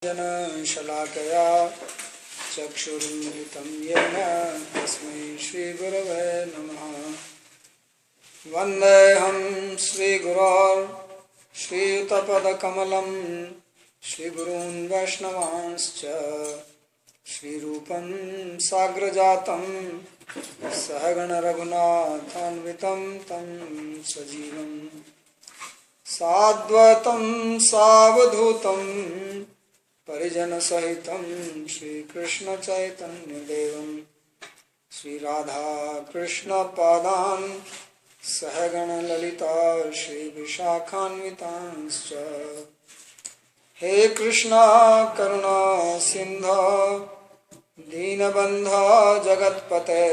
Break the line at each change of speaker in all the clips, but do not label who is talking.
शलाकया चक्षुरुन्मिलितं येन तस्मै श्रीगुरवे नमः। वन्देऽहं श्रीगुरोर् श्रीयुतपदकमलं श्रीगुरून् वैष्णवांश्च श्रीरूपं साग्रजातं सहगण रघुनाथान्वितं तं सजीवं साद्वैतं सावधूतं परिजनसहितं श्रीकृष्णचैतन्यदेवं श्रीराधाकृष्णपादान् सहगण ललिता श्रीविशाखान्वितांश्च। हे कृष्णा करुणा सिन्धो दीनबन्धो जगत्पते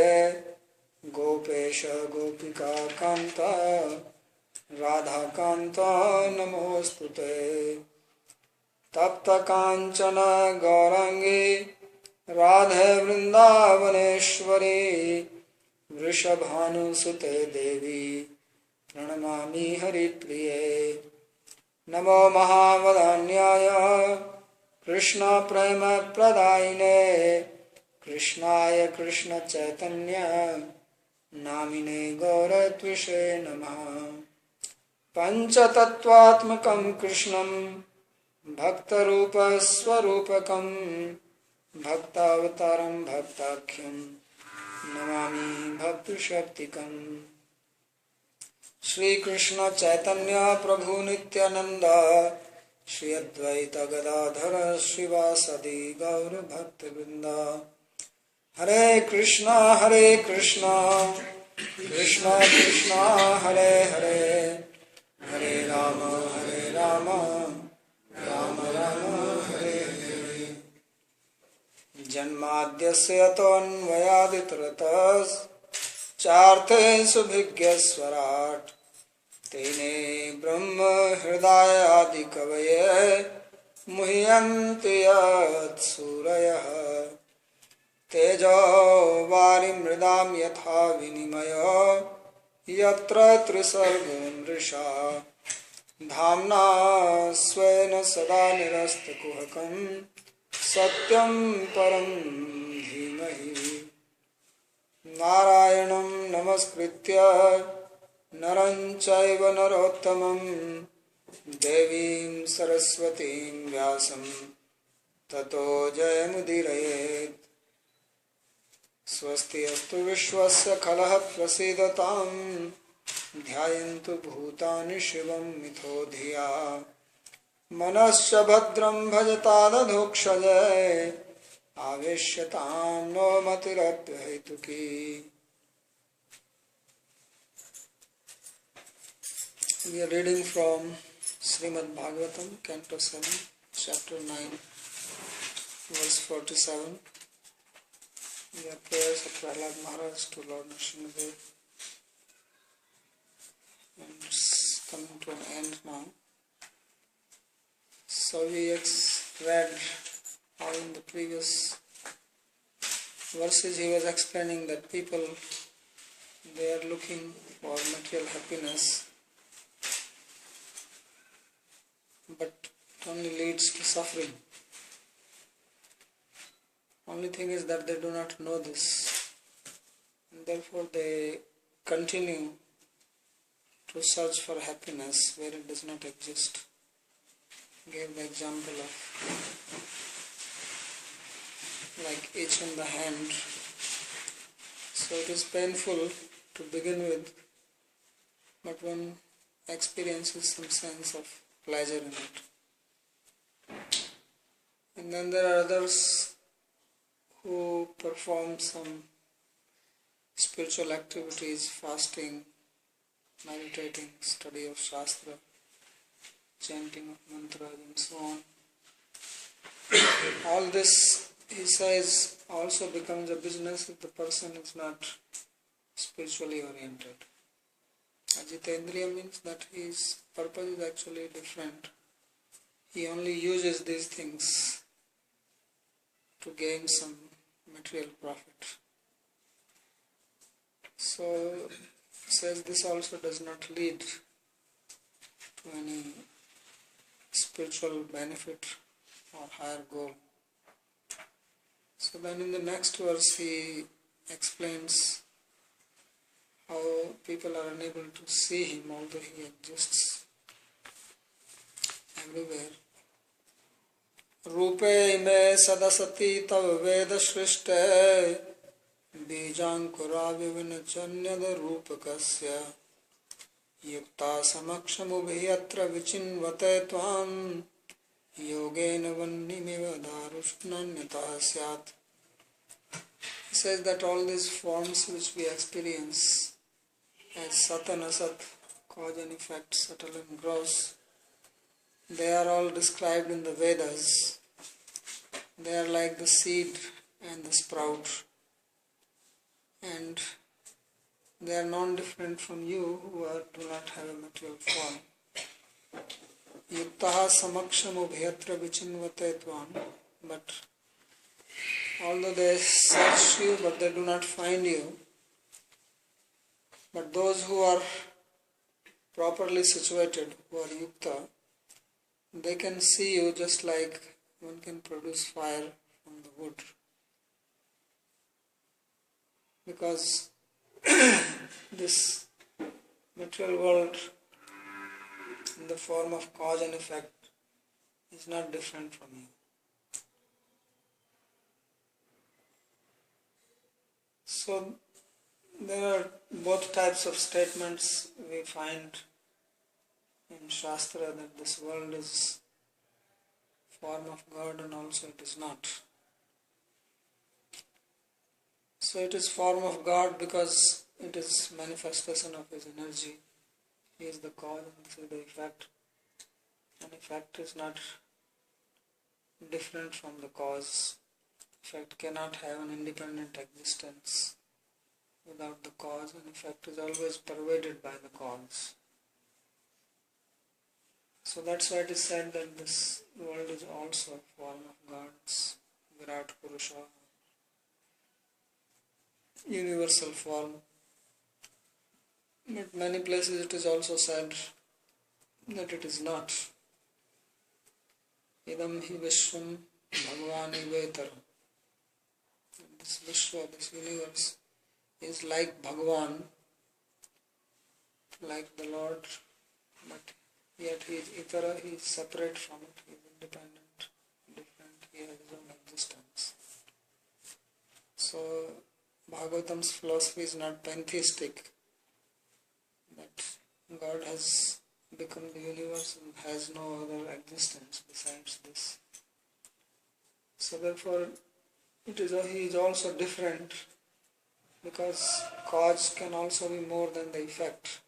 गोपेश गोपिका कान्त राधाकान्त नमोस्तुते। तप्त कांचन गौरांगी राधे वृंदावनेश्वरी वृषभानुसुते देवी प्रणमामि हरिप्रिये। नमो महावदान्याय कृष्ण प्रेम प्रदायिने कृष्णाय कृष्ण चैतन्य नामिने गौरत्विषे नमः। पंचतत्वात्मकं कृष्णं भक्तरूप स्वरूपकं भक्तावतारं भक्ताख्यं नमामि भक्तशक्तिकम्। श्री कृष्ण चैतन्य प्रभु नित्यानंद श्री अद्वैत गदाधर श्रीवासदि गौर भक्तवृंद। हरे कृष्णा कृष्णा कृष्णा हरे हरे हरे राम राम राम हरे हरे। जन्माद्यस्य तोऽन्वयादितरतश्चार्थेषु भिज्ञस्वराट् तेने ब्रह्म हृदयादि कवये मुह्यन्ति यत्सूरयः। तेजो वारिमृदां यथा विनिमयो यत्र त्रिसर्गो मृषा धाम्ना स्वेन सदा निरस्तकुहकं सत्यं परं धीमहि। नारायणं नमस्कृत्य नरं चैव नरोत्तमं देवीं सरस्वतीं व्यासं ततो जयमुदीरयेत्। स्वस्ति अस्तु विश्वस्य खलः प्रसीदतां ध्यायन्तु भूतानि शिवं मिथो धिया मनश्च भद्रं भजतादधोक्षजय आवेश्यतां no मतिरप्यहेतुकी। We are reading from Srimad Bhagavatam, Canto 7, Chapter 9, verse 47. We are prayers of Prahlad Maharaj to Lord Nrsimhadev. And it's coming to an end now. So we read how in the previous verses he was explaining that people, they are looking for material happiness, but it only leads to suffering. Only thing is that they do not know this, and therefore they continue to search for happiness where it does not exist. I gave the example of like itch in the hand. So it is painful to begin with, but one experiences some sense of pleasure in it. And then there are others who perform some spiritual activities, fasting, meditating, study of Shastra, chanting of mantras and so on. All this, he says, also becomes a business if the person is not spiritually oriented. Ajitendriya means that his purpose is actually different. He only uses these things to gain some material profit. So, he says this also does not lead to any spiritual benefit or higher goal. So then in the next verse he explains how people are unable to see him although he exists everywhere. Rupe ime sadasati tav veda shrishte बीजांकुराविविनचन्यद रूपकस्य युक्ता समक्षमुभयत्र विचिन्वते त्वां योगेन वह्निमिव दारुष्णन्यतः स्यात्. He says that all these forms which we experience as sat and asat, cause and effect, subtle and gross, they are all described in the Vedas. They are like the seed and the sprout, and they are non-different from you who do not have a material form. Yuktaha samaksham ubhyatra vichinvate tvam. But although they search you, but they do not find you. But those who are properly situated, who are yukta, they can see you just like one can produce fire from the wood. Because this material world in the form of cause and effect is not different from you. So there are both types of statements we find in Shastra, that this world is form of God and also it is not. So it is form of God because it is manifestation of His energy. He is the cause and this is the effect. And effect is not different from the cause. Effect cannot have an independent existence without the cause, and effect is always pervaded by the cause. So that's why it is said that this world is also a form of God's Virat Purusha, universal form. But many places it is also said that it is not. Idam hi vishwam bhagavani vetaram. This Vishwa, this universe, is like Bhagavan, like the Lord, but yet he is itara, he is separate from it, he is independent, different, he has his own existence. So Bhagavatam's philosophy is not pantheistic, that God has become the universe and has no other existence besides this. So therefore he is also different, because cause can also be more than the effect.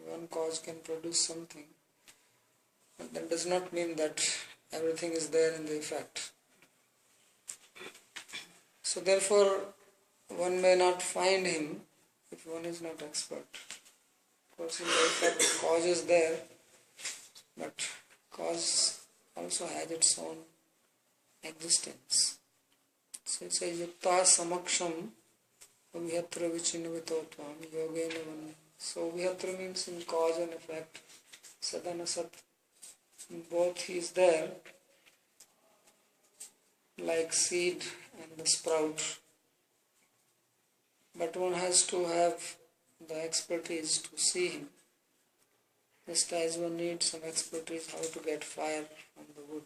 One cause can produce something, but that does not mean that everything is there in the effect. So therefore one may not find him if one is not expert. Of course in the effect the cause is there, but cause also has its own existence. So it says yukta samaksham vihatra vichinvitotvam yogena van. So vihatra means in cause and effect, sat and asat, both he is there, like seed and the sprout. But one has to have the expertise to see him, just as one needs some expertise how to get fire from the wood.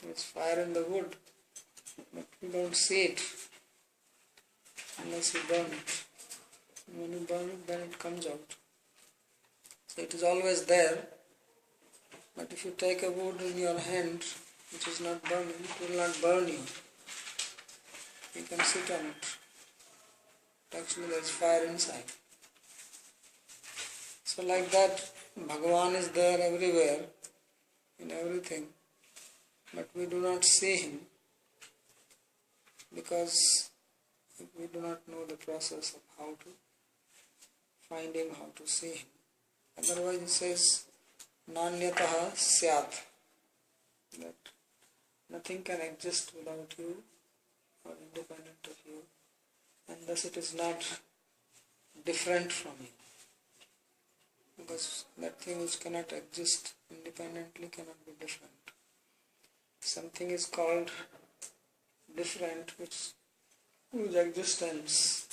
There is fire in the wood, but we don't see it unless you burn it. And when you burn it, then it comes out. So it is always there, but if you take a wood in your hand which is not burning, it will not burn you. You can sit on it. But actually there is fire inside. So like that, Bhagavan is there everywhere, in everything, but we do not see him because we do not know the process of how to find him, how to see him. Otherwise it says nanyataha syat, that nothing can exist without you or independent of you, and thus it is not different from you, because that thing which cannot exist independently cannot be different. something is called different, whose existence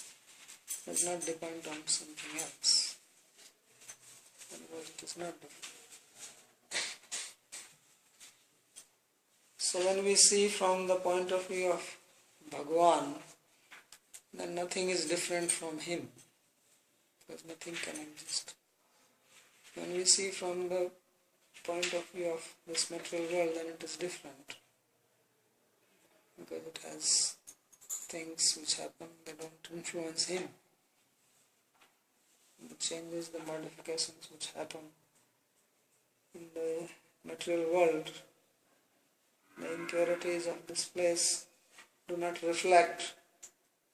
does not depend on something else. Otherwise it is not different. So when we see from the point of view of Bhagavan, then nothing is different from him, because nothing can exist. When we see from the point of view of this material world, then it is different, because it has things which happen, they don't influence him. The changes, the modifications which happen in the material world, the impurities of this place do not reflect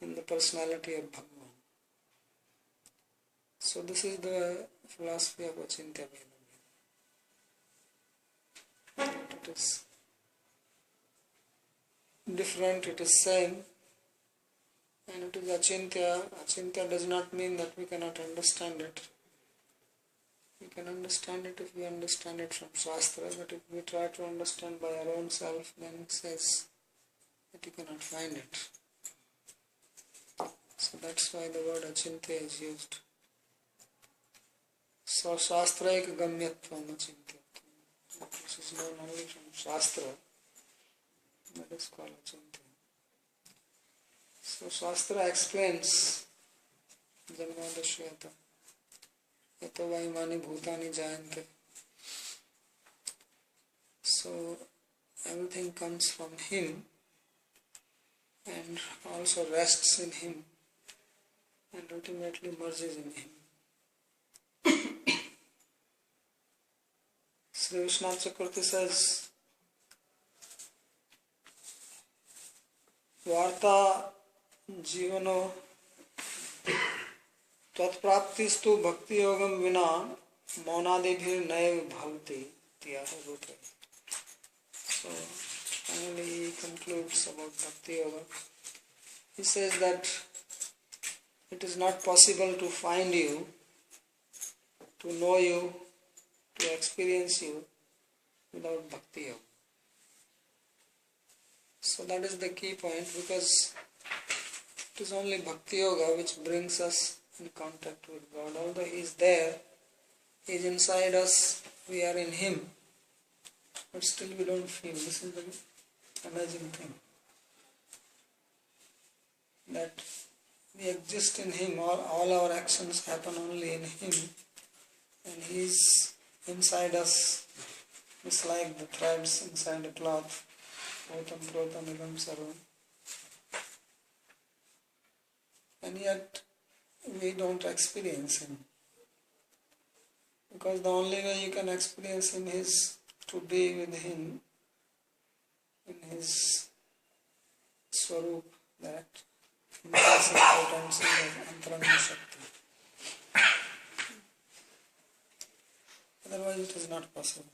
in the personality of Bhagavan. So this is the philosophy of Achintya Vedanta. It is different, it is same, and it is Achintya. Achintya does not mean that we cannot understand it. We can understand it if we understand it from Shastra, but if we try to understand by our own self, then it says that you cannot find it. So that's why the word Achintya is used. So Shastraika Gamyatvam Achintya, which is known only from Shastra, that is called Achintya. So Shastra explains Janmadashyata Yato Vaimani Bhutani Jayante. So everything comes from him and also rests in him and ultimately merges in him. Sri Vishwanath Chakravarti says, Varta Jivano Tatpraptistu Bhakti Yogam Vina Maunadibhir Naiv Bhavati Tiyaha Rupe. So finally he concludes about Bhakti Yoga. He says that it is not possible to find you, to know you, to experience you without Bhakti Yoga. So that is the key point, because it is only Bhakti Yoga which brings us in contact with God. Although He is there, He is inside us, we are in Him, but still we don't feel. This is the amazing thing, that we exist in Him, all our actions happen only in Him, and He is inside us. It's like the threads inside a cloth. Otam protam idam sarvam. And yet we don't experience Him, because the only way you can experience Him is to be with Him in His Swarup, that intrinsic potency of Antaranga Shakti. Otherwise it is not possible.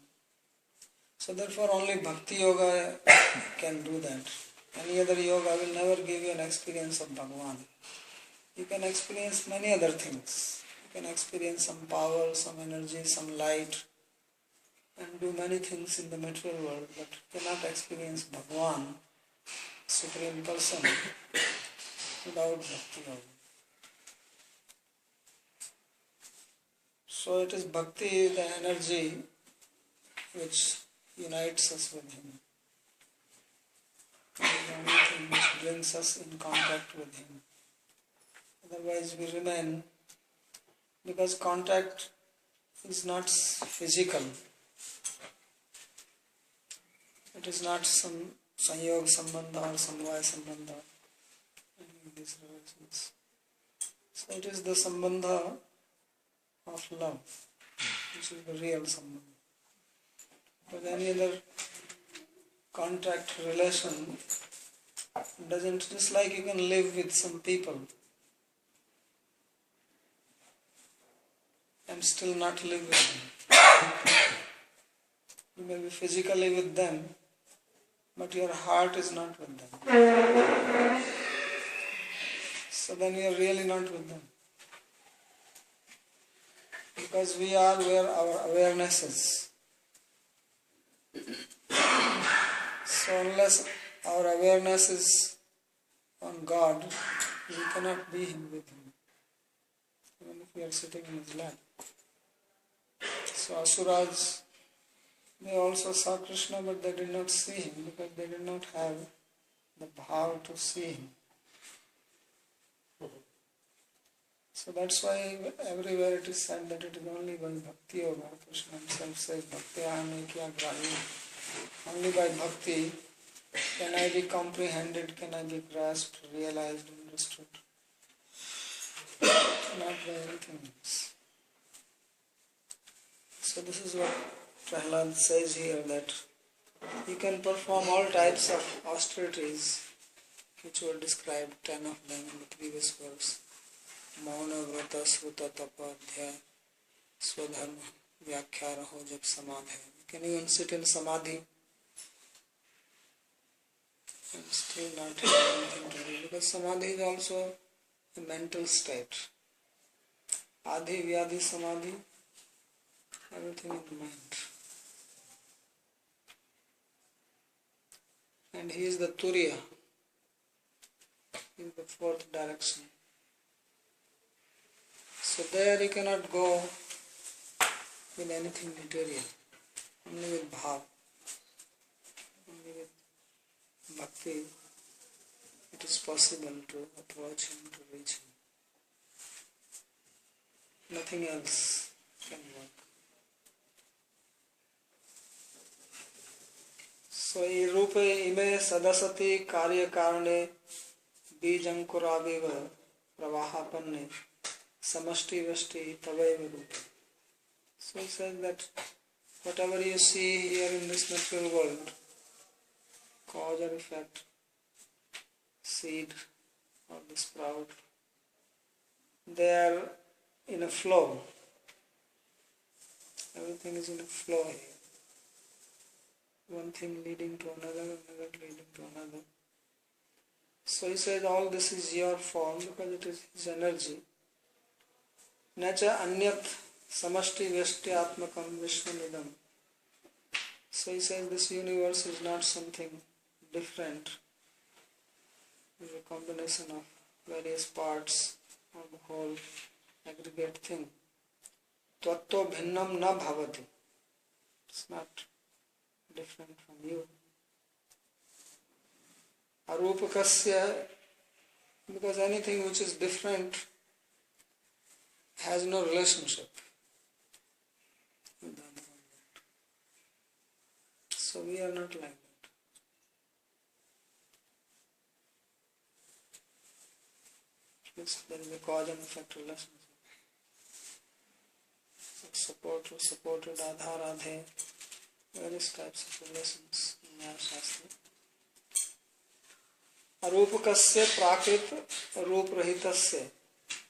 So therefore only Bhakti Yoga can do that. Any other yoga will never give you an experience of Bhagavan. You can experience many other things. You can experience some power, some energy, some light, and do many things in the material world, but you cannot experience Bhagavan, Supreme Person, without Bhakti Yoga. So it is Bhakti, the energy which unites us with Him. It is the only thing which brings us in contact with Him. Otherwise we remain, because contact is not physical. It is not some Sanyog Sambandha or Samvaya Sambandha, any of these relations. So it is the Sambandha of love, which is the real Sambandha. But any other contact relation doesn't, just like you can live with some people and still not live with them. You may be physically with them, but your heart is not with them. So then you are really not with them. Because we are where our awareness is. So unless our awareness is on God, we cannot be with Him, even if we are sitting in His lap. So Asuras, they also saw Krishna, but they did not see Him because they did not have the bhav to see Him. So that's why everywhere it is said that it is only by bhakti yoga. Krishna himself says, bhakti ahame kya grahi. Only by bhakti can I be comprehended, can I be grasped, realized, understood. Not by anything else. So this is what Prahlad says here, that you can perform all types of austerities which were described, 10 of them in the previous verse. Mauna vrata sruta tapa adhyaya swadharma vyakhya raho jab samadhi. You can even sit in samadhi and still not have anything to do, because samadhi is also a mental state. Adi vyadi samadhi, everything in the mind. And he is the Turiya, he is the fourth direction. So there you cannot go with anything material, only with bhav, only with bhakti. It is possible to approach Him, to reach Him. Nothing else can work. So ye rupe ime sadasati karya karane bijankuraviva pravahapanne samashti vashti tavaiva rupa. So he says that whatever you see here in this natural world, cause or effect, seed or the sprout, they are in a flow. Everything is in a flow here. One thing leading to another, another leading to another. So he says all this is your form because it is his energy. Nacha anyat samashti vyashtyatmakam vishwanidam. So he says this universe is not something different. It is a combination of various parts of the whole aggregate thing. Tvatto bhinnam na bhavati. It's not different from you. Arupakasya, because anything which is different has no relationship with the other one. So we are not like that. There is a cause and effect relationship. Supported, adha radhe, various types of relations in Nyaya Shastra. Arupakasya prakrit ruprahitasya.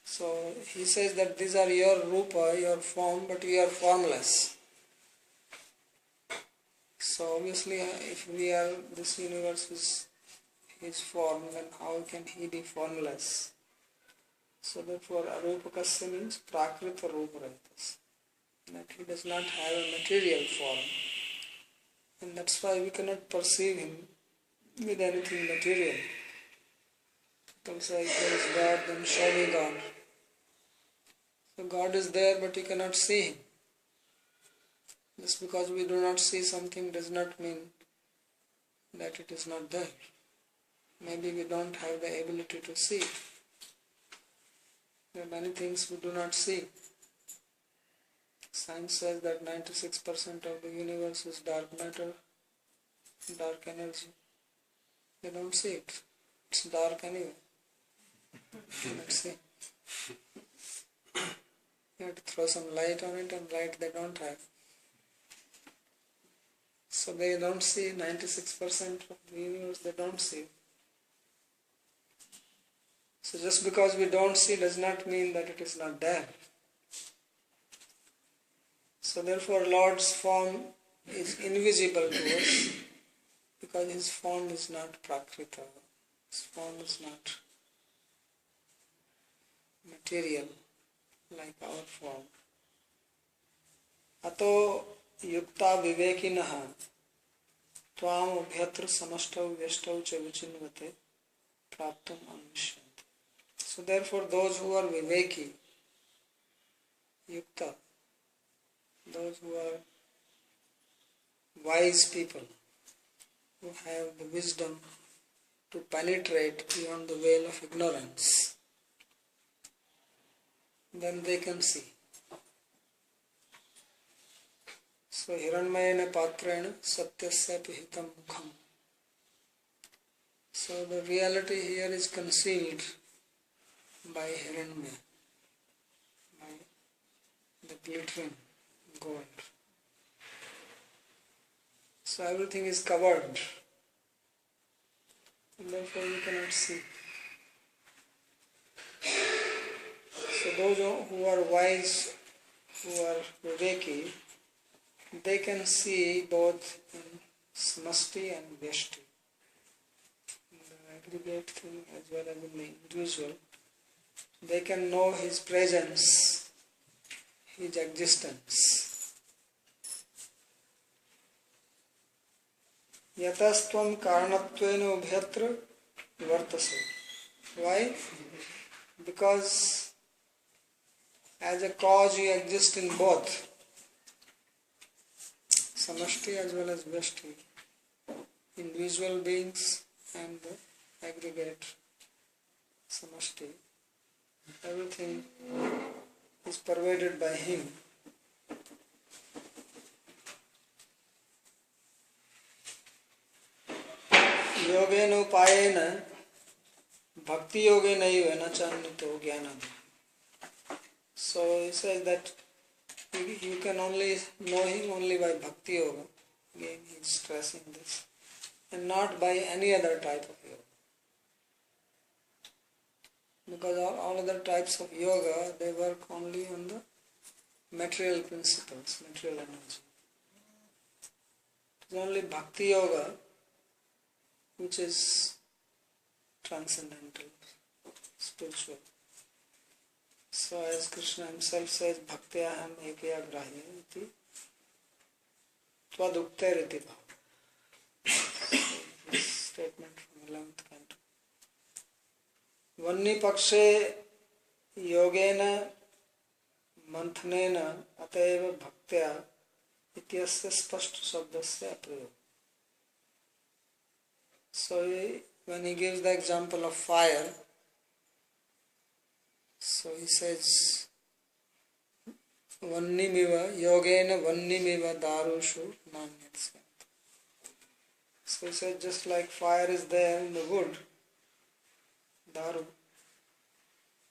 So he says that these are your rupa, your form, but you are formless. So obviously if this universe is his form, then how can he be formless? So therefore arupakasya means prakrita ruprahitasya, that he does not have a material form. And that's why we cannot perceive him with anything material. People say, if there is God, then show me God. So God is there, but you cannot see Him. Just because we do not see something does not mean that it is not there. Maybe we don't have the ability to see it. There are many things we do not see. Science says that 96% of the universe is dark matter, dark energy. They don't see it. It's dark anyway. Let's see. You have to throw some light on it, and light they don't have. So they don't see 96% of the universe, they don't see. So just because we don't see does not mean that it is not there. So therefore Lord's form is invisible to us because His form is not prakrita. His form is not material like our form. Ato yukta vivekinaha Tvam ubhyatra samastau vyastau cha vichinvate praptum anvishyanti. So therefore those who are viveki, yukta, those who are wise people, who have the wisdom to penetrate beyond the veil of ignorance, then they can see. So hiranmayena patrena satyasya pihitam mukham. So the reality here is concealed by hiranmaya, by the glittering gold. So everything is covered, and therefore you cannot see. So those who are wise, who are viveki, they can see both in samasti and vyashti, in the aggregate thing as well as in the individual. They can know his presence, his existence. Yatastvam karanattvena ubhyatra vartase. Why? Because as a cause you exist in both samashti as well as vyashti, individual beings and the aggregate samashti. Everything is pervaded by him. Yogena upayena bhakti yogena na channito jnanam. So he says that you can only know him only by bhakti yoga. Again he is stressing this. And not by any other type of yoga. Because all other types of yoga, they work only on the material principles, material energy. It is only bhakti yoga which is transcendental, spiritual. So as Krishna himself says, bhaktiyaham ekaya grahya iti twadukter iti bhava. This statement from 11th Canto. Vanni pakshe yogena manthanena ateva bhaktya ityasya spashta sabdasya aprayoga. So when he gives the example of fire, so he says, Vannimiva, yogena vannimiva darushu nanyatsya. So he said, just like fire is there in the wood, daru,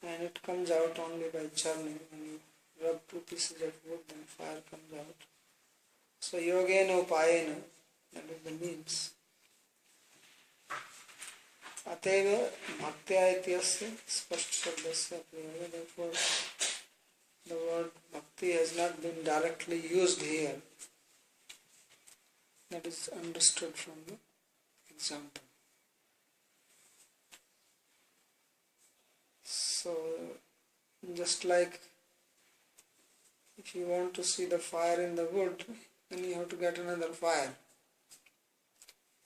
and it comes out only by churning. When you rub two pieces of wood, then fire comes out. So yogena upayena, that is the means. Ateva bhaktya ityasya spashta sabdasya aprayoga. Therefore, the word bhakti has not been directly used here. That is understood from the example. So, just like if you want to see the fire in the wood, then you have to get another fire.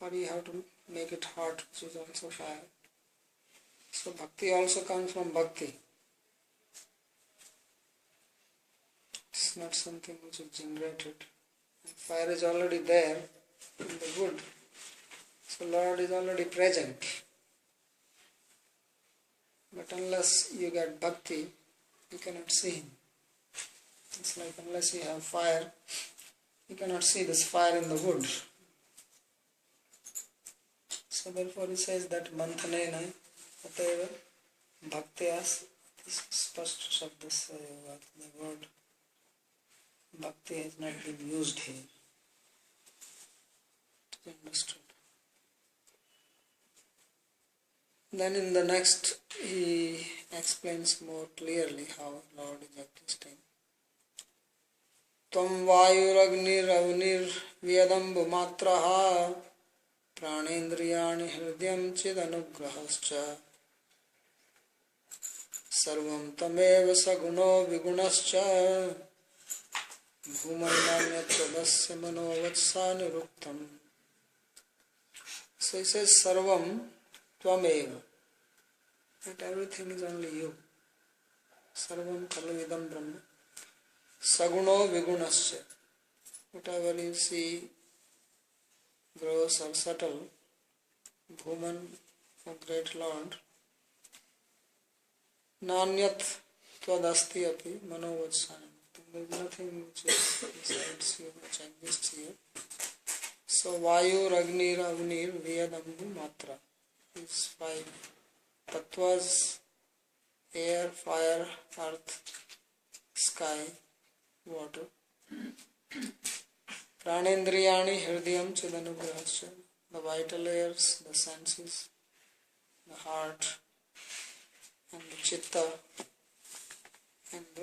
Or you have to make it hot, which is also fire. So bhakti also comes from bhakti. It's not something which is generated. And fire is already there in the wood. So Lord is already present. But unless you get bhakti, you cannot see him. It's like unless you have fire, you cannot see this fire in the wood. So therefore he says that manthanena ateva bhaktyas spashta sabdasya yoga. The word bhakti has not been used here. It is understood. Then in the next he explains more clearly how Lord is existing. Tvam vayuragnir avnir vyadambu matraha pranendriyani hridayam chidanugrahascha sarvam tameva saguno vigunas bhumananyatradasya manovatsa niruktam So he says Sarvam Tvameva. That everything is only you. Sarvam Khalu Idam Brahma. Saguno Vigunasya. Whatever you see, gross or subtle, Bhuman, O great Lord, Nanyat Twadasti Api Manovachanam. There is nothing which is besides you, which exists here. So Vayu, Ragnir, Avnir, Vyadambu, Matra. These five tattvas: air, fire, earth, sky, water. Pranendriyani, Hridayam, Chidanugrahasya. The vital layers, the senses, the heart, and the chitta, and the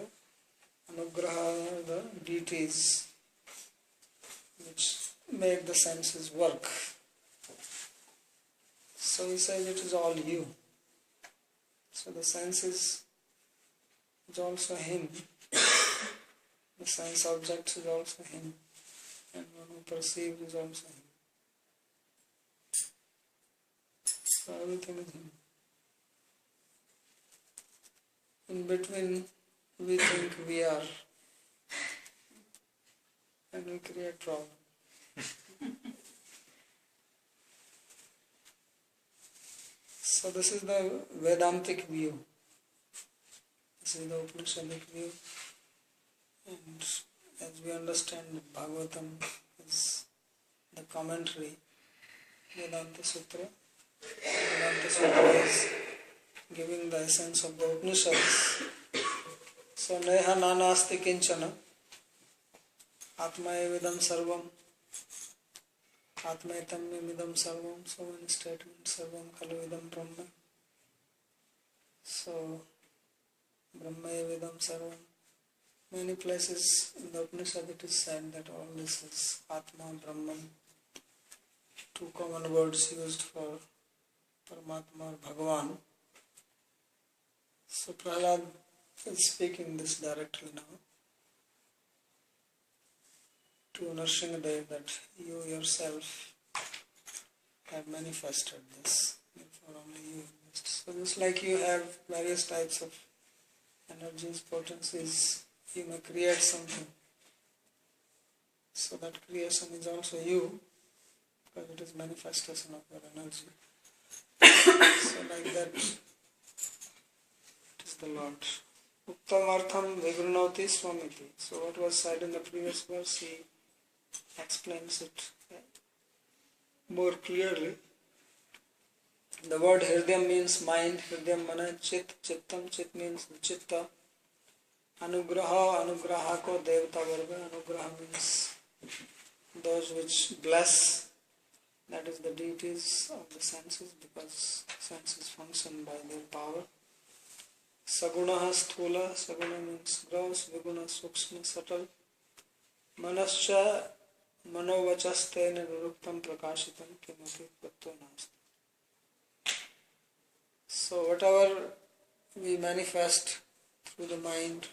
anugraha, the deities which make the senses work. So he says it is all you. So the senses is also him. The sense object is also him. And one who perceives is also him. So everything is him. In between we think we are, and we create problem. So this is the Vedantic view. This is the Upanishadic view. And as we understand, Bhagavatam is the commentary, Vedanta Sutra. Vedanta Sutra is giving the essence of the Upanishads. So Neha Nanasti Kinchana Atma Evidam Sarvam Atma Etamyam Idam Sarvam. So many statements. Sarvam Khalu Idam Brahma. So Brahma Evidam Sarvam. Many places in the Upanishad it is said that all this is Atma, Brahman. Two common words used for Paramatma or Bhagavan. So Prahlad is speaking this directly now to Nrsimhadev that you yourself have manifested this. Therefore only you exist. So just like you have various types of energies, potencies, you may create something. So that creation is also you, because it is manifestation of your energy. So like that, it is the Lord. Uttamartham Vigrunoti Swamiti. So what was said in the previous verse, he explains it more clearly. The word Hridayam means mind, Hridayam mana, Chit, Chittam, Chit means the Chitta. Anugraha, Anugraha ko Devata Varga. Anugraha means those which bless. That is the deities of the senses, because senses function by their power. Sagunaha Sthula. Saguna means gross, Viguna Sukshma, subtle. Manascha Manovachaste Niruktam Prakashitam Kimapi Patto Nasti. So whatever we manifest through the mind,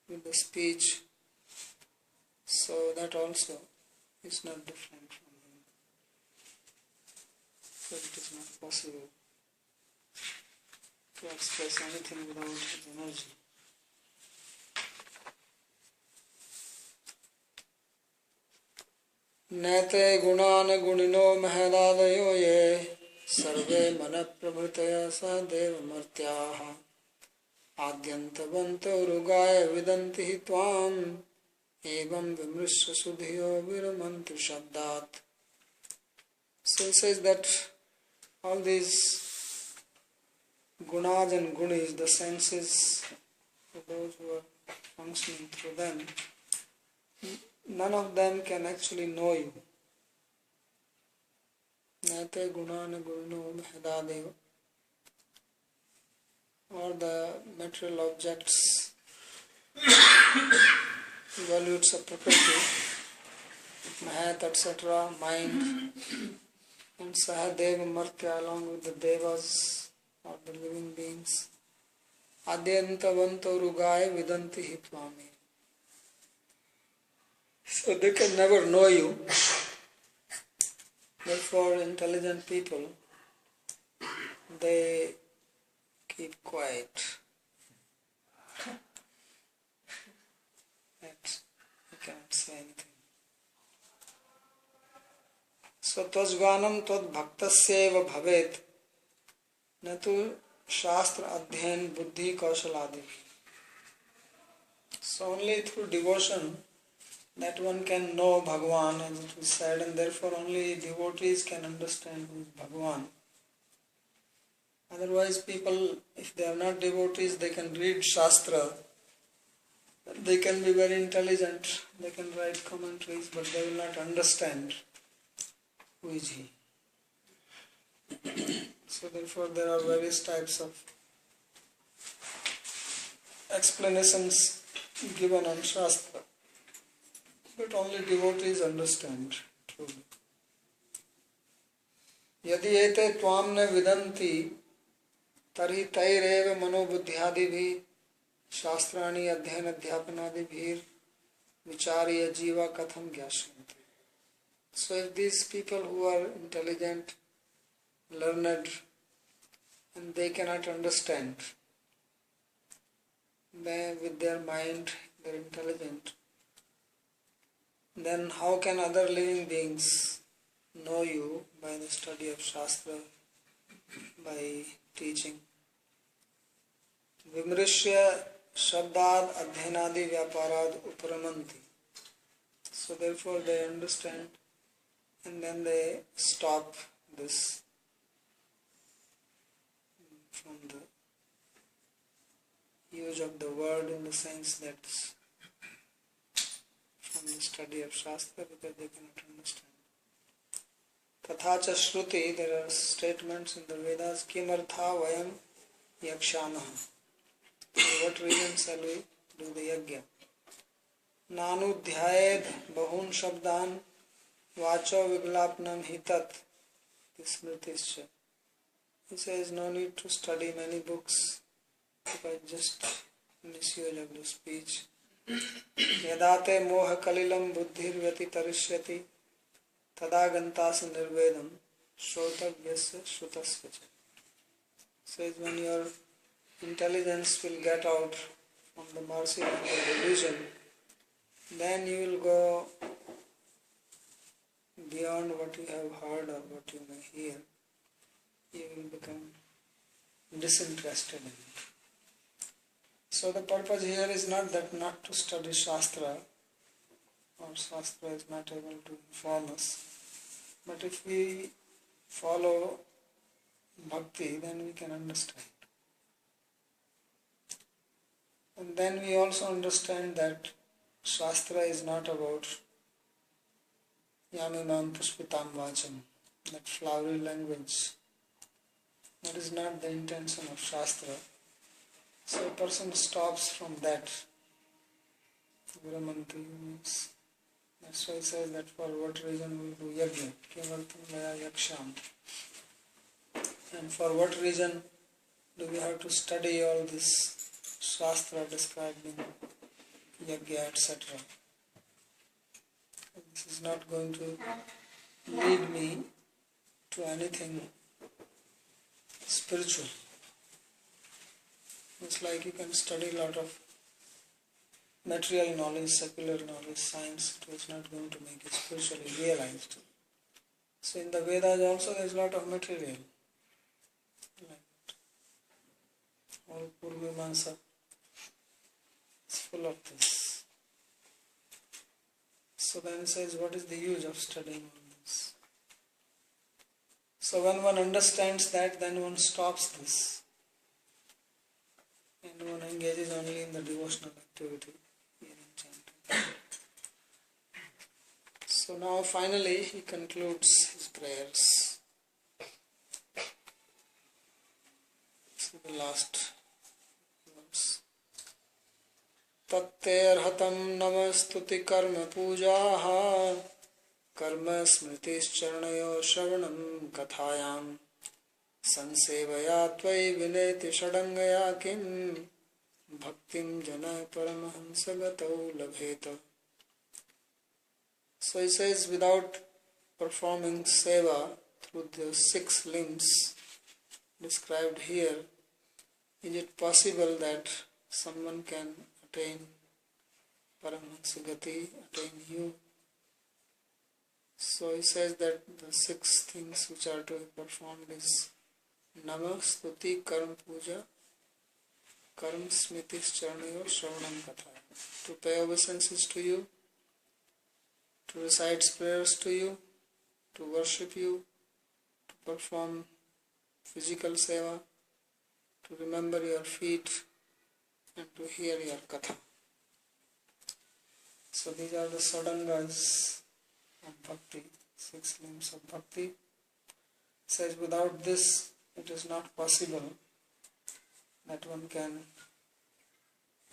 with the speech, so that also is not different from him. So it is not possible to express anything without his energy. Nete gunana gunino mahadadayo ye sarve manaprabhutaya sadeva martyaha Adyantavanto rugaya vidanti tvam evam vimrishya sudhiyo viramantu shabdat. So he says that all these gunas and gunis, the senses, for those who are functioning through them, none of them can actually know you. Nate gunana gunino mahadadeva. Or the material objects, evolutes of Prakriti, Mahat, etc., mind, and Sahadeva Martya along with the Devas or the living beings. Adyantavanto Rugaya Vidanti Hitvami. So they can never know you. Therefore, intelligent people, they keep quiet. Right? You cannot say anything. So, tvajganam tvad bhaktasyeva bhavet natu shastra adhyan buddhi kausaladi. So, only through devotion that one can know Bhagavan, as it was said, and therefore only devotees can understand who is Bhagavan. Otherwise, people, if they are not devotees, they can read Shastra, they can be very intelligent, they can write commentaries, but they will not understand who is he. So therefore there are various types of explanations given on Shastra, but only devotees understand truly. Yadi ete tvam ne vidanti tari taireva manobuddhyadibhi शास्त्राणि अध्ययन अध्यापनादिभिर विचार्य जीवा कथम ज्ञास्यन्ते. So if these people who are intelligent, learned, and they cannot understand, they with their mind they are intelligent, then how can other living beings know you? By the study of Shastra, by teaching. Vimrishya Shabdad Adhyanadi Vyaparad Upramanti. So therefore they understand and then they stop this from the use of the word in the sense that from the study of Shastra, because they cannot understand. Tathacha Shruti, there are statements in the Vedas, Kimartha Vayam Yakshanaha. For what reason shall we do the yajna? Nanu dhyayed bahun shabdan vacho viglapnam hitat smritischa. He says no need to study many books because just misuse of the speech. Yadate moha kalilam buddhir vyati tarishyati tadagantas nirvedam shrotavyasya shrutasya. Says when your intelligence will get out from the mercy of the delusion, then you will go beyond what you have heard or what you may hear. You will become disinterested in it. So the purpose here is not that not to study Shastra, or Shastra is not able to inform us, but if we follow Bhakti, then we can understand. And then we also understand that Shastra is not about Yamimam Pushpitam Vacham, that flowery language. That is not the intention of Shastra. So a person stops from that. Viramanti means. That's why he says that for what reason we do yajna. Kimartam maya yaksham. And for what reason do we have to study all this Shastra described in Yajna, etc. This is not going to lead me to anything spiritual. It's like you can study a lot of material knowledge, secular knowledge, science. It is not going to make it spiritually realized. So in the Vedas also there is a lot of material. Like all Purvimamsa is full of this. So then it says, what is the use of studying all this? So when one understands that, then one stops this. And one engages only in the devotional activity, hearing, chanting. So now finally he concludes his prayers. So the last verse. Tatterhatam namastuti karma pujaha karma smritischarnayo shravanam kathayam sansevaya tvai vineti shadangaya kim bhaktim jana paramahansa gatau labheta. So he says, without performing seva through the 6 limbs described here, is it possible that someone can attain Paramahansa Gati, attain you? So he says that the 6 things which are to be performed is Namah, Stuti, Karma Puja, Karma Smriti, Charanayo, Shravanam Katha. To pay obeisances to you, to recite prayers to you, to worship you, to perform physical seva, to remember your feet, and to hear your katha. So these are the sadangas of bhakti, 6 limbs of bhakti. It says without this it is not possible that one can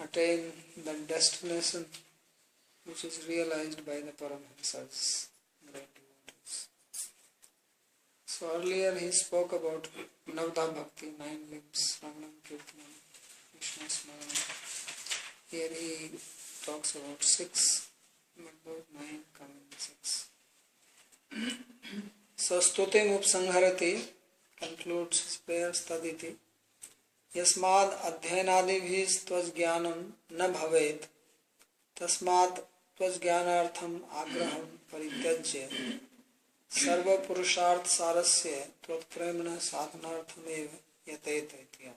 attain the destination which is realized by the Paramahamsas, great devotees. So earlier he spoke about Navda Bhakti, 9 limbs, Ramanam Kirtanam, Vishnu Smaranam. Here he talks about 6, but those 9 come in 6. So Stutim Upsangharati concludes his prayers taditi. Yasmad adhyanadibhis tvaj jnanam na bhavet tasmad tvaj jnanartham agraham parityajya sarva purusharth sarasya tvat premana sadhanartham eva yateta itya.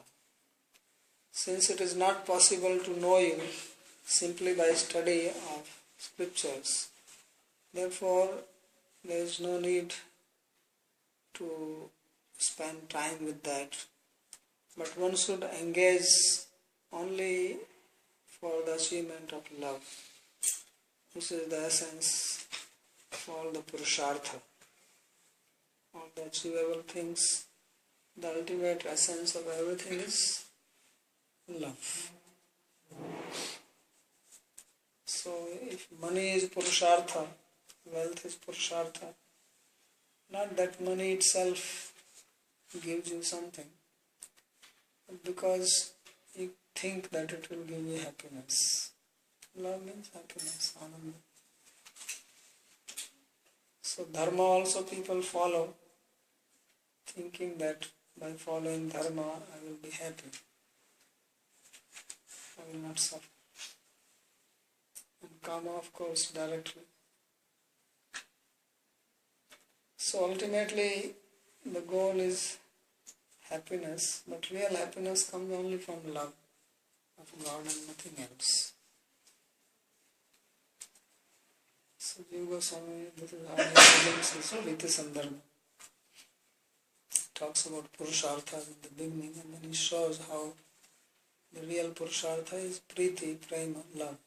Since it is not possible to know you simply by study of scriptures, therefore there is no need to spend time with that. But one should engage only for the achievement of love, which is the essence of all the purushartha, all the achievable things. The ultimate essence of everything is love. So if money is purushartha, wealth is purushartha, not that money itself gives you something, but because you think that it will give you happiness. Love means happiness, ananda. So dharma also people follow, thinking that by following dharma I will be happy, I will not suffer. And karma, of course, directly. So ultimately the goal is happiness, but real happiness comes only from love of God and nothing else. So Jiva Goswami, this is how he presents his Priti Sandarbha. Talks about Purushartha in the beginning, and then he shows how the real Purushartha is Priti, Prema, love.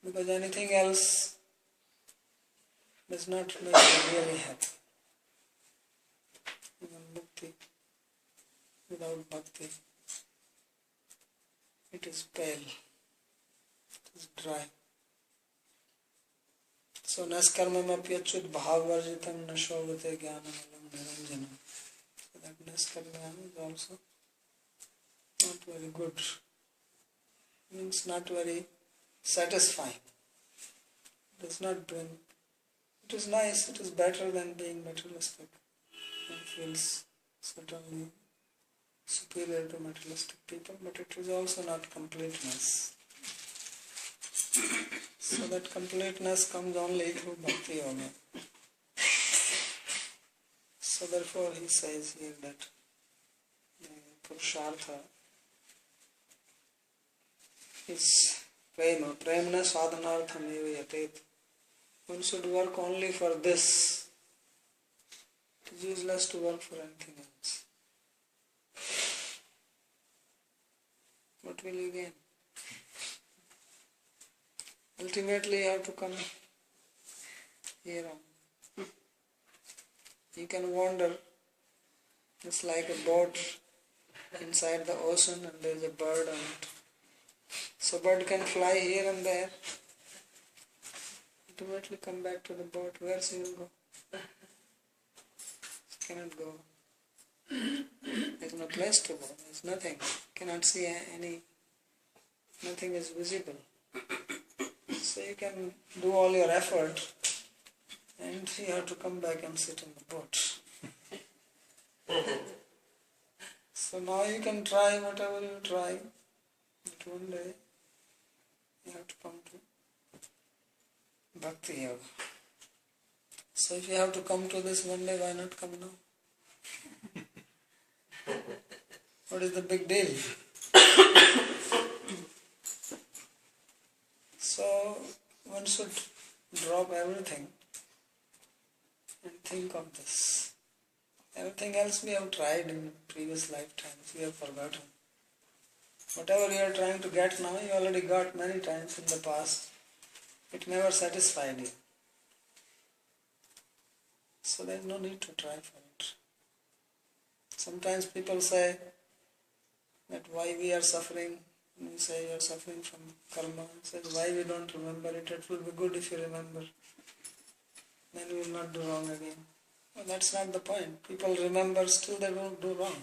Because anything else does not make you really happy. Even mukti, without bhakti, it is pale, it is dry. So naskarmamapya achyut bhavavarjitam nashogate jnanamalam niranjanam. So that naskarmam is also not very good. Means not very satisfying. It does not bring. It is nice, it is better than being materialistic. One feels certainly superior to materialistic people, but it is also not completeness. So that completeness comes only through Bhakti Yoga. So therefore he says here that the Purushartha is Prema. Premna sadhanartham eva yatet. One should work only for this. It is useless to work for anything else. What will you gain? Ultimately you have to come here on. You can wander just like a boat inside the ocean and there is a bird on it. So bird can fly here and there. Ultimately come back to the boat. Where she will go? She cannot go. There is no place to go. There is nothing. Cannot see any. Nothing is visible. So you can do all your effort and you have to come back and sit in the boat. So now you can try whatever you try, but one day you have to come to Bhakti Yoga. So if you have to come to this one day, why not come now? What is the big deal? So one should drop everything and think of this. Everything else we have tried in previous lifetimes, we have forgotten. Whatever you are trying to get now, you already got many times in the past. It never satisfied you. So there is no need to try for it. Sometimes people say that why we are suffering. We say you are suffering from karma. Says why we don't remember it. It will be good if you remember. Then you will not do wrong again. Well, that's not the point. People remember, still they don't do wrong.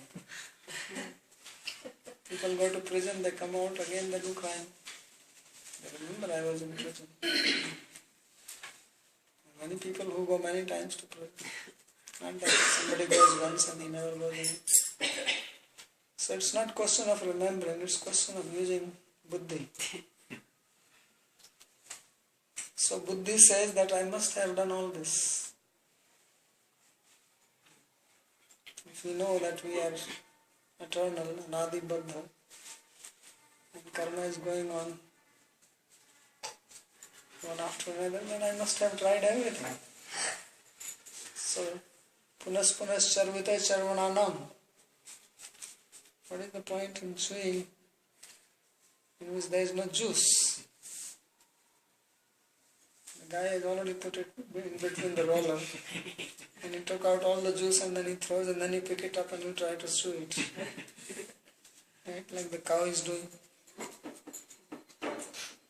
People go to prison, they come out, again they do crime. They remember I was in prison. Many people who go many times to prison. Not that somebody goes once and he never goes again. So it's not question of remembering, it's question of using buddhi. So buddhi says that I must have done all this. If we know that we are eternal, anadi baddha, and karma is going on one after another, then I must have tried everything. So, punas charvite charvananam. What is the point in chewing in which there is no juice? The guy has already put it in between the roller and he took out all the juice and then he throws and then you pick it up and you try to chew it. Right? Like the cow is doing.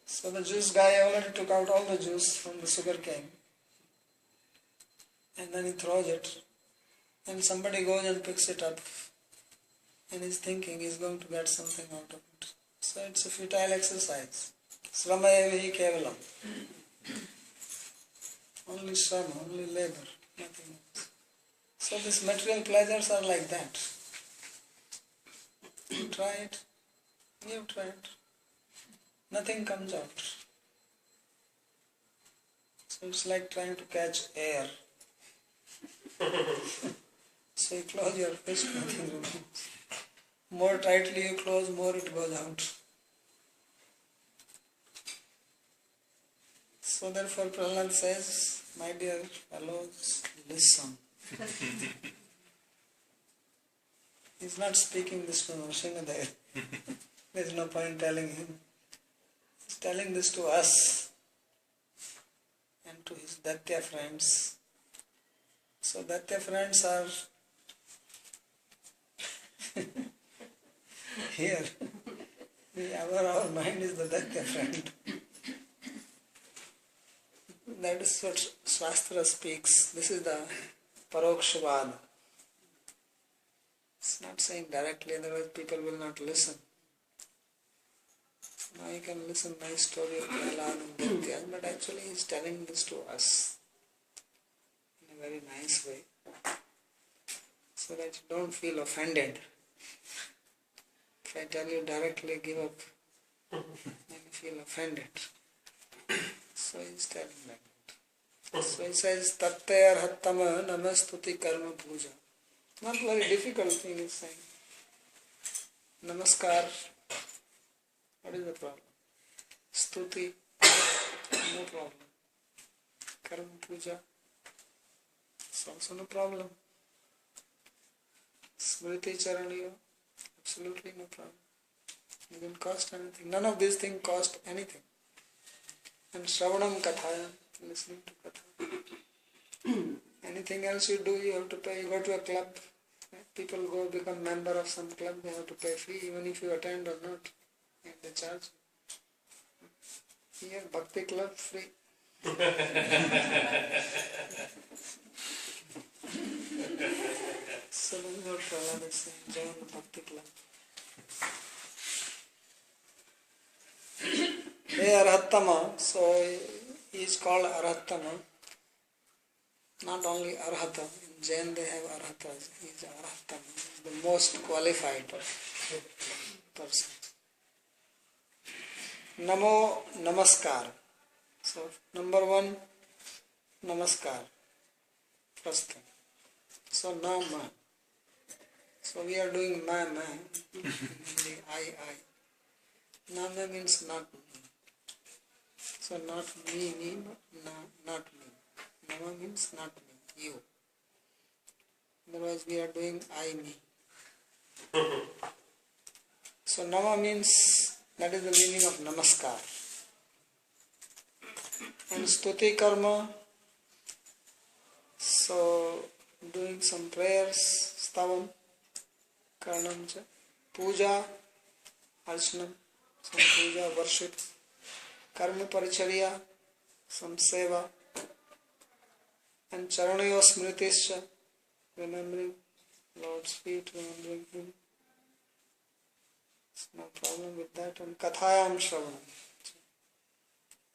So the juice guy already took out all the juice from the sugar cane and then he throws it and somebody goes and picks it up and is thinking he's going to get something out of it. So it's a futile exercise. Sramayevahi kevalam. Only shrama, only labor, nothing else. So these material pleasures are like that. You try it, you have tried. Nothing comes out. So it's like trying to catch air. So you close your fist, nothing remains. More tightly you close, more it goes out. So therefore Prahlad says, my dear fellows, listen. He's not speaking this to Nrsimhadev. There is no point telling him. He's telling this to us and to his Daitya friends. So Daitya friends are here. Our mind is the Daitya friend. That is what Shastra speaks. This is the Parokshavad. It's not saying directly, otherwise people will not listen. Now you can listen nice story of Prahlad and Daitya, but actually he is telling this to us in a very nice way, so that you don't feel offended. If I tell you directly give up, then you feel offended. So he is telling like that. So he says, Tatte arhattama namastuti karma puja. Not very difficult thing he is saying. Namaskar. What is the problem? Stuti. No problem. Karma puja. It's also no problem. Smriti charaniya. Absolutely no problem. It didn't cost anything. None of these things cost anything. And Shravanam Kathaya, listening to Katha. Anything else you do, you have to pay. You go to a club, people go become member of some club, they have to pay fee, even if you attend or not. And they charge. Here, Bhakti club, free. So this is what Prahlad is saying, join the Bhakti club. Hey Arhattama, so he is called Arhattama. Not only Arhata, in Jain they have Arhatas. He is Arhatam, the most qualified person. Namo Namaskar. So, number one, Namaskar. First thing. So, Nama. So, we are doing ma. I. Nama means not me. So, not me, but not me. Nama means not me, you. Otherwise, we are doing I, me. So, Nama means, that is the meaning of Namaskar. And Stuti Karma, so doing some prayers, Stavam, Karnam, Puja, Archanam, some puja, worship, Karma Paricharya, some seva, and Charanayo Smritischa, remembering Lord's feet, remembering Him. There's no problem with that. And Kathayam Shravanam,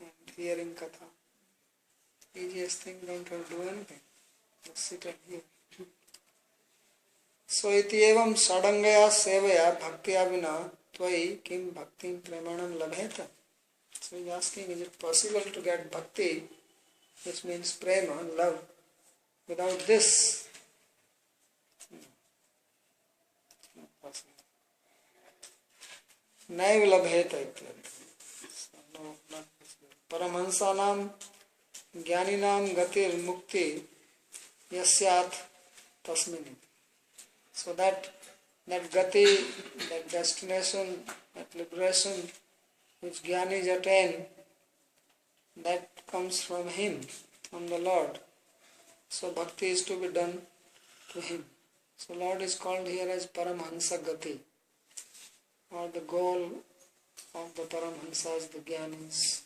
and hearing Katha. Easiest thing, don't have to do anything. Just sit and hear. So iti evam sadangaya sevaya bhaktiya vina tvai kim bhaktim premanam labheta. So he is asking, is it possible to get bhakti, which means prema, love, without this? Not possible. Naiv labheta ityartha. So no, not possible. Paramahansanam Jnaninam gatir mukti yasyat tasmini. So that gati, that destination, that liberation which Jnanis attain, that comes from him, from the Lord. So bhakti is to be done to him. So Lord is called here as Paramhansa Gati, or the goal of the Paramhansas, the Jnanis.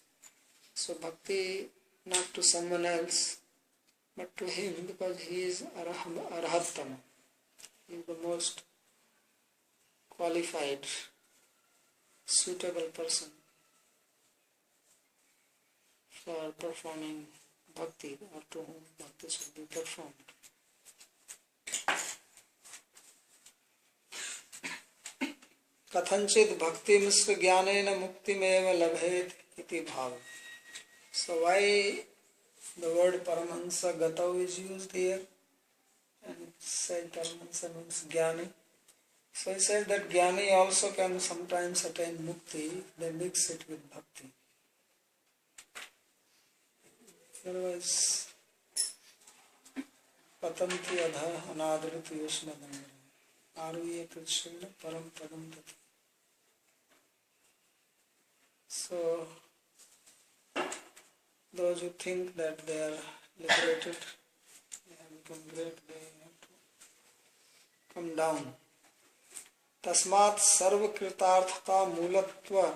So bhakti not to someone else, but to him, because he is Arhatam. He is the most qualified, suitable person for performing bhakti, or to whom bhakti should be performed. Kathanchit bhakti misra jnanena muktimeva labhet iti bhava. So why the word Paramahansa Gatau is used here? And it said Paramahansa means Jnani. So he said that Jnani also can sometimes attain mukti, they mix it with bhakti. Otherwise, patanti adha anadriti yashmadamara aruye krishna param padam tati. So, those who think that they are liberated, they have become great, they have to come down. Tasmat sarva kritarthata mulatva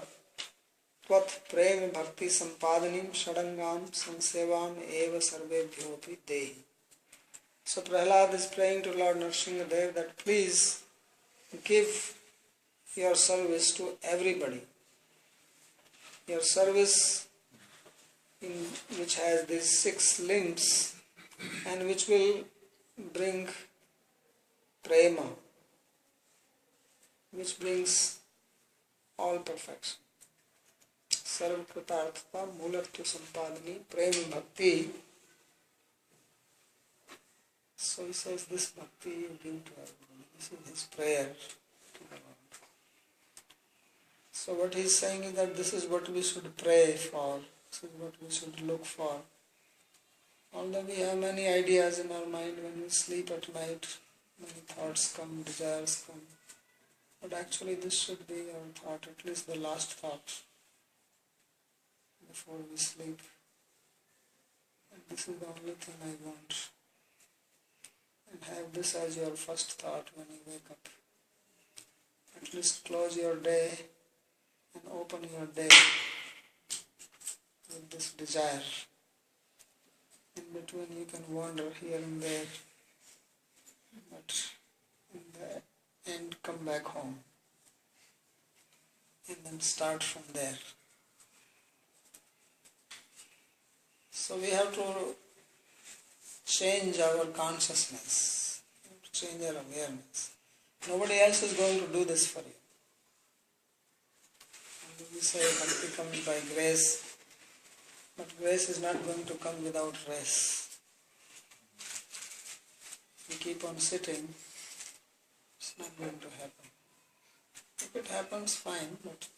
tvat prem bhakti sampadanim shadangam sansevam eva sarvebhyopi dehi. So Prahlad is praying to Lord Nrsimhadev that please give your service to everybody. Your service which has these 6 limbs and which will bring prema, which brings all perfection. Sarva kritarthata mulatva sampadani prema bhakti. So he says this bhakti you give to everybody. This is his prayer to the Lord. So what he is saying is that this is what we should pray for. This is what we should look for. Although we have many ideas in our mind when we sleep at night, many thoughts come, desires come. But actually this should be our thought, at least the last thought before we sleep. And this is the only thing I want. And have this as your first thought when you wake up. At least close your day and open your day with this desire. In between you can wander here and there, but in the end come back home and then start from there. So we have to change our consciousness, we have to change our awareness. Nobody else is going to do this for you. And we say bhakti comes by grace, but grace is not going to come without rest. We keep on sitting, it's not going to happen. If it happens, fine, but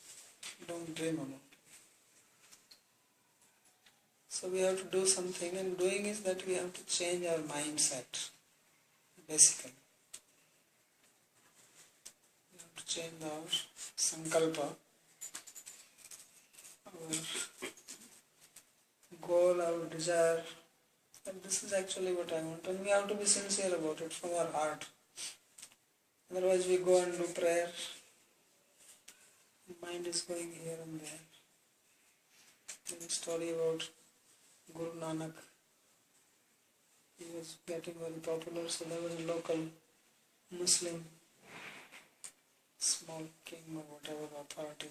don't dream about it. So we have to do something, and doing is that we have to change our mindset, basically. We have to change our sankalpa, our goal, our desire, and this is actually what I want, and we have to be sincere about it from our heart. Otherwise we go and do prayer, the mind is going here and there. There's a story about Guru Nanak. He was getting very popular, so there was a local Muslim, small king or whatever authority.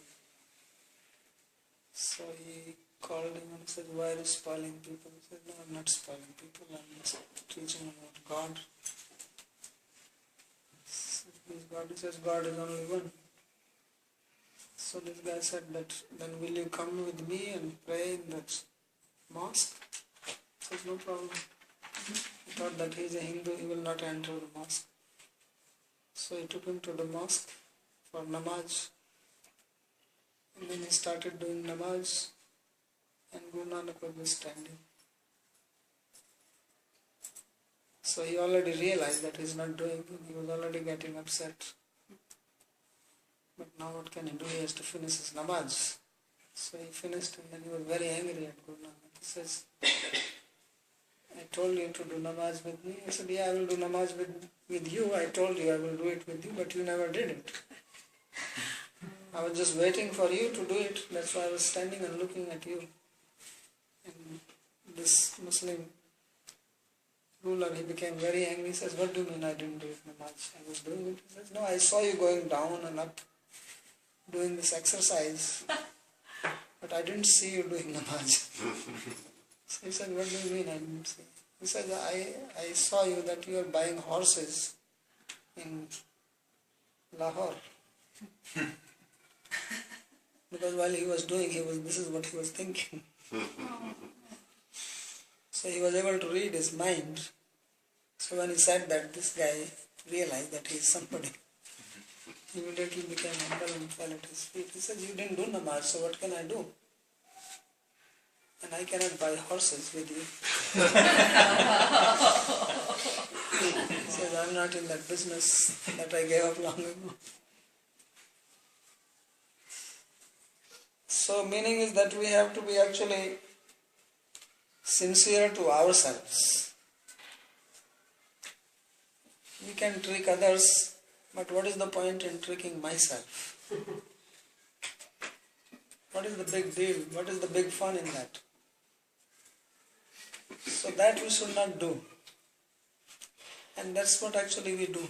So he called him and said, "Why are you spoiling people?" He said, "No, I'm not spoiling people, I'm just teaching about God." He said, God? He says, "God is only one." So this guy said that, "Then will you come with me and pray in that mosque?" He says, "No problem." He thought that he is a Hindu, he will not enter the mosque. So he took him to the mosque for namaz. And then he started doing namaz, and Guru Nanak was just standing. So he already realized that he is not doing, and he was already getting upset. But now what can he do? He has to finish his namaz. So he finished, and then he was very angry at Guru Nanak. He says, "I told you to do namaz with me." He said, "Yeah, I will do namaz with you. I told you I will do it with you, but you never did it. I was just waiting for you to do it. That's why I was standing and looking at you." And this Muslim ruler, he became very angry. He says, "What do you mean I didn't do it namaz? I was doing it." He says, "No, I saw you going down and up doing this exercise, but I didn't see you doing namaz." So he said, "What do you mean I didn't see?" He said, I saw you that you are buying horses in Lahore." Because while he was doing, this is what he was thinking. So he was able to read his mind. So when he said that, this guy realized that he is somebody. He immediately became humble and fell at his feet. He said, "You didn't do namaz, so what can I do? And I cannot buy horses with you." He says, "I'm not in that business, that I gave up long ago." So meaning is that we have to be actually sincere to ourselves. We can trick others, but what is the point in tricking myself? What is the big deal? What is the big fun in that? So that we should not do. And that's what actually we do.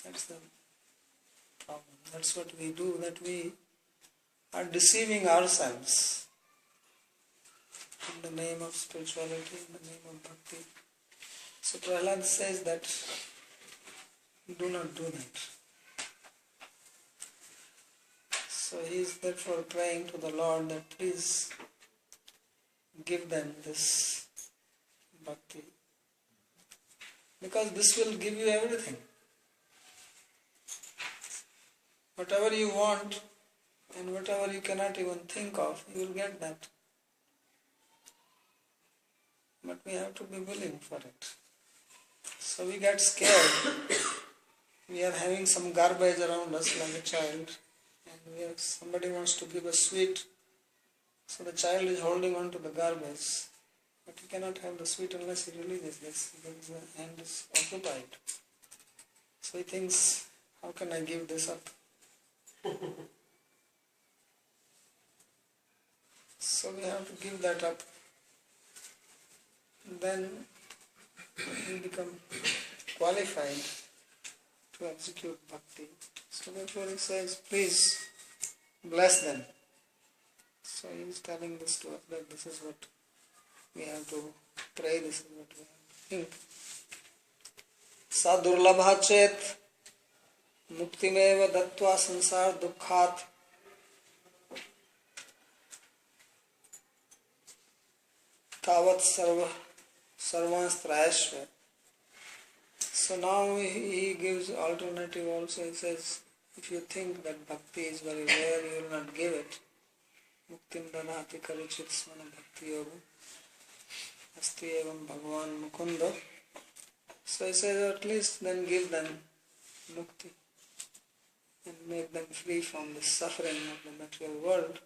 That's the problem. That's what we do, that we are deceiving ourselves in the name of spirituality, in the name of bhakti. So Prahlad says that do not do that. So he is therefore praying to the Lord that please give them this bhakti, because this will give you everything. Whatever you want and whatever you cannot even think of, you will get that. But we have to be willing for it. So we get scared. We are having some garbage around us like a child, and somebody wants to give a sweet. So the child is holding on to the garbage, but he cannot have the sweet unless he releases this, because the hand is occupied. So he thinks, how can I give this up? So we have to give that up. Then we become qualified to execute bhakti. So therefore he says, please bless them. So he is telling this to us, that this is what We have to pray, this is what we have to think. Sa durlabha chet muktimeva dattva sansar dukkhat tavat sarvanstrayashva. So now he gives alternative also. He says, if you think that bhakti is very rare, you will not give it. Muktim dadhati karichit smana bhakti yoga asti evam bhagavan mukunda. So he says, at least then give them mukti and make them free from the suffering of the material world.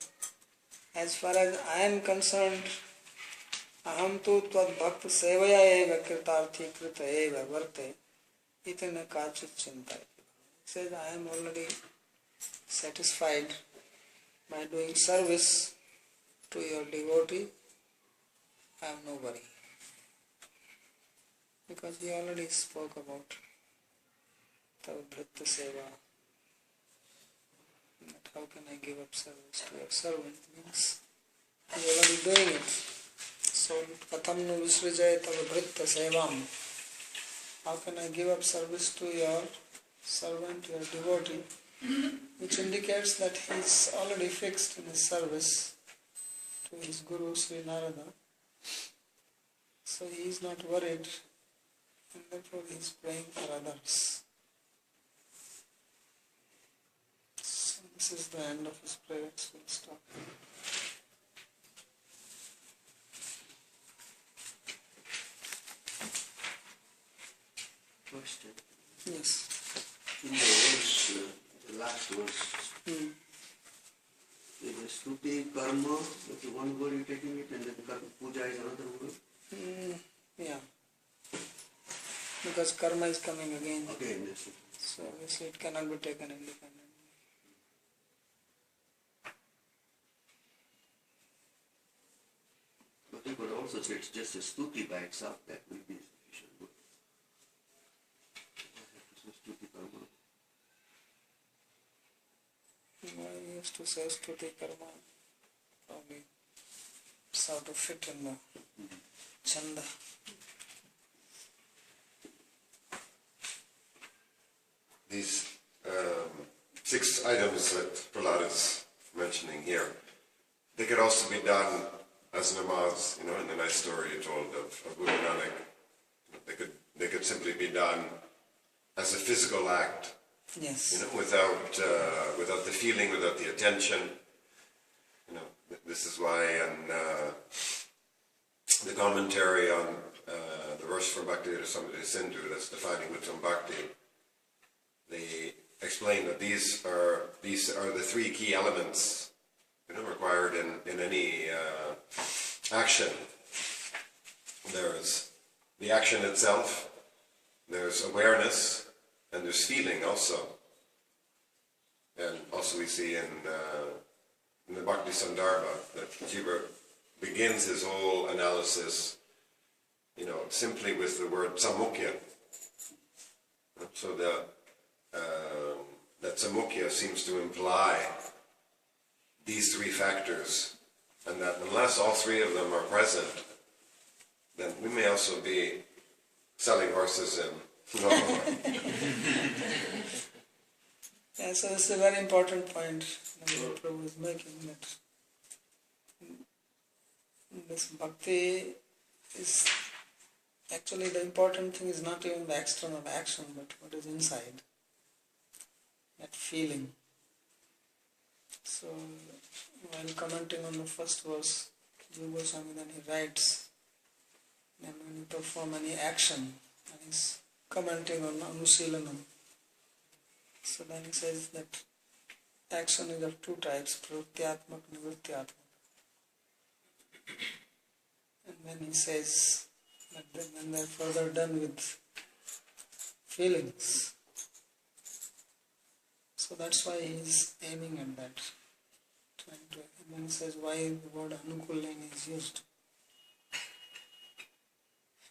As far as I am concerned, aham tu tvad bhakta sevaya eva kritarthi krita eva varte itana kachit chintai. He says, I am already satisfied by doing service to your devotee. I have no worry. Because he already spoke about Tavadhritta Seva. That how can I give up service to your servant? Means he is already doing it. So, Katham nu visrijaya Tavadhritta Sevam. How can I give up service to your servant, your devotee? Which indicates that he is already fixed in his service to his Guru Sri Narada. So he is not worried, and therefore he is praying for others. So this is the end of his prayers. We'll stop.
Question.
Yes.
In the verse, the last verse, the stuti karma, that's one word you're taking it, and then puja is another word?
Yeah. Because karma is coming again.
Again, yes.
So obviously it cannot be taken independently.
But you could also say it's just a stuti by itself, that will be sufficient. But stuti karma.
I used to say stuti karma, probably sort of fit in the chanda.
These 6 items that Prahlad is mentioning here, they could also be done as namaz, in the nice story you told of Guru Nanak. They could simply be done as a physical act.
Yes.
Without the feeling, without the attention. This is why in the commentary on the verse from Bhakti Rasamrita Sindhu that's defining Uttam Bhakti, they explain that these are the 3 key elements required in any action. There's the action itself, there's awareness, and there's feeling also. And also we see in the Bhakti Sandarbha that Jiva begins his whole analysis, simply with the word samukya. So that samukya seems to imply these 3 factors, and that unless all 3 of them are present, then we may also be selling horses in
Yeah, so this is a very important point that Prabhu is making, that this bhakti is actually the important thing is not even the external action, but what is inside, that feeling. So while commenting on the first verse, Jiva Goswami then he writes, then when you perform any action, and he's commenting on Anusilanam. So then he says that action is of 2 types, Pratyatmak, Nivrityatmak. And then he says that when they're further done with feelings. So that's why he's aiming at that. And then he says why the word Anukullani is used.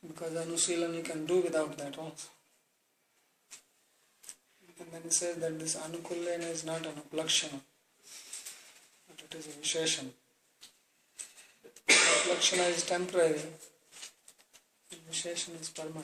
Because Anusilan you can do without that also. And then he says that this Anukullana is not an uplakshana, but it is a visheshana. Lakshana is temporary, Visheshana is permanent.